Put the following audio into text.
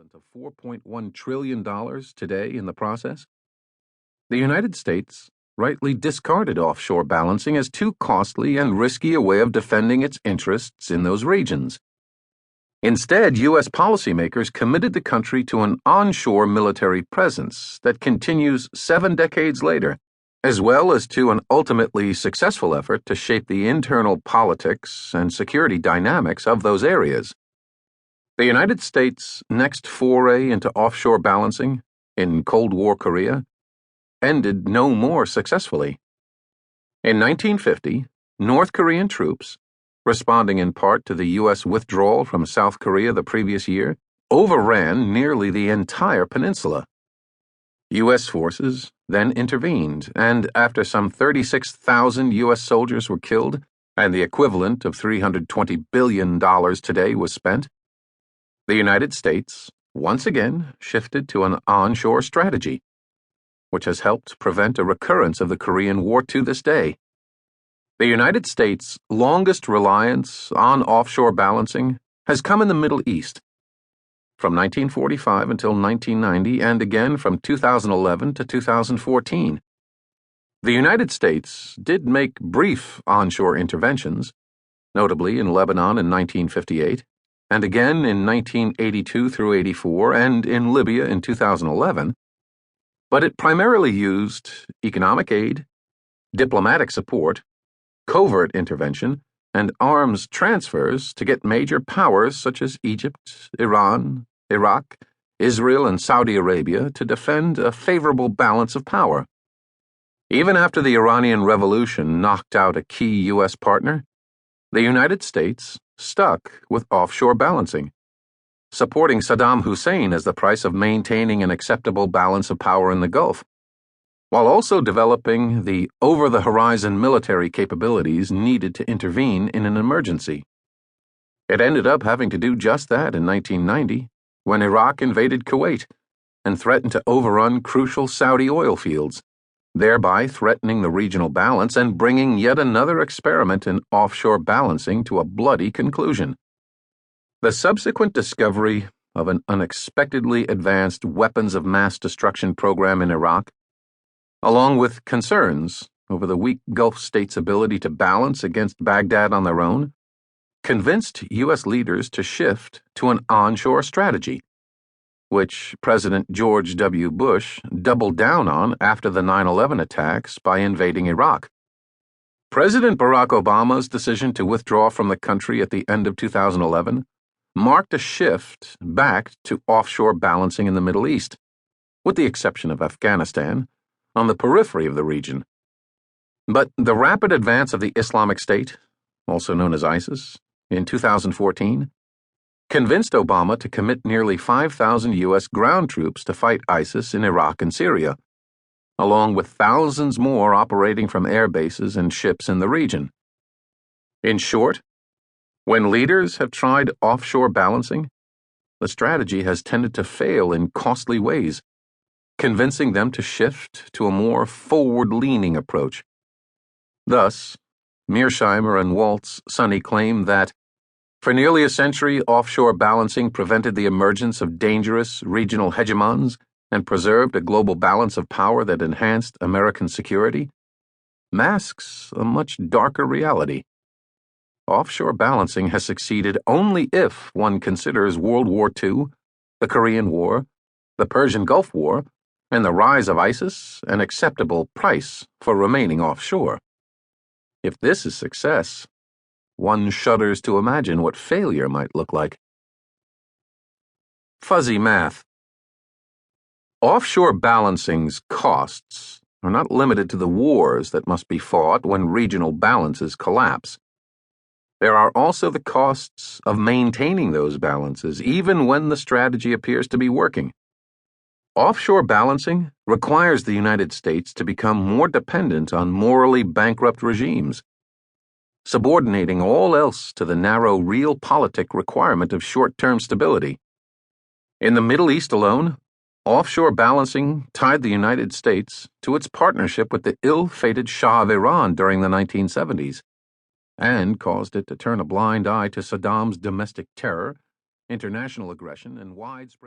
equivalent of $4.1 trillion today in the process. The United States rightly discarded offshore balancing as too costly and risky a way of defending its interests in those regions. Instead, U.S. policymakers committed the country to an onshore military presence that continues 7 decades later, as well as to an ultimately successful effort to shape the internal politics and security dynamics of those areas. The United States' next foray into offshore balancing in Cold War Korea ended no more successfully. In 1950, North Korean troops, responding in part to the U.S. withdrawal from South Korea the previous year, overran nearly the entire peninsula. U.S. forces then intervened, and after some 36,000 U.S. soldiers were killed and the equivalent of $320 billion today was spent, the United States once again shifted to an onshore strategy, which has helped prevent a recurrence of the Korean War to this day. The United States' longest reliance on offshore balancing has come in the Middle East, from 1945 until 1990, and again from 2011 to 2014. The United States did make brief onshore interventions, notably in Lebanon in 1958, and again in 1982 through 84, and in Libya in 2011, but it primarily used economic aid, diplomatic support, covert intervention, and arms transfers to get major powers such as Egypt, Iran, Iraq, Israel, and Saudi Arabia to defend a favorable balance of power. Even after the Iranian Revolution knocked out a key U.S. partner, the United States stuck with offshore balancing, supporting Saddam Hussein as the price of maintaining an acceptable balance of power in the Gulf, while also developing the over-the-horizon military capabilities needed to intervene in an emergency. It ended up having to do just that in 1990, when Iraq invaded Kuwait and threatened to overrun crucial Saudi oil fields, thereby threatening the regional balance and bringing yet another experiment in offshore balancing to a bloody conclusion. The subsequent discovery of an unexpectedly advanced weapons of mass destruction program in Iraq, along with concerns over the weak Gulf states' ability to balance against Baghdad on their own, convinced U.S. leaders to shift to an onshore strategy, which President George W. Bush doubled down on after the 9/11 attacks by invading Iraq. President Barack Obama's decision to withdraw from the country at the end of 2011 marked a shift back to offshore balancing in the Middle East, with the exception of Afghanistan, on the periphery of the region. But the rapid advance of the Islamic State, also known as ISIS, in 2014, convinced Obama to commit nearly 5,000 U.S. ground troops to fight ISIS in Iraq and Syria, along with thousands more operating from air bases and ships in the region. In short, when leaders have tried offshore balancing, the strategy has tended to fail in costly ways, convincing them to shift to a more forward-leaning approach. Thus, Mearsheimer and Walt's sunny claim that, for nearly a century, offshore balancing prevented the emergence of dangerous regional hegemons and preserved a global balance of power that enhanced American security, masks a much darker reality. Offshore balancing has succeeded only if one considers World War II, the Korean War, the Persian Gulf War, and the rise of ISIS an acceptable price for remaining offshore. If this is success, one shudders to imagine what failure might look like. Fuzzy math. Offshore balancing's costs are not limited to the wars that must be fought when regional balances collapse. There are also the costs of maintaining those balances, even when the strategy appears to be working. Offshore balancing requires the United States to become more dependent on morally bankrupt regimes, subordinating all else to the narrow realpolitik requirement of short-term stability. In the Middle East alone, offshore balancing tied the United States to its partnership with the ill-fated Shah of Iran during the 1970s, and caused it to turn a blind eye to Saddam's domestic terror, international aggression, and widespread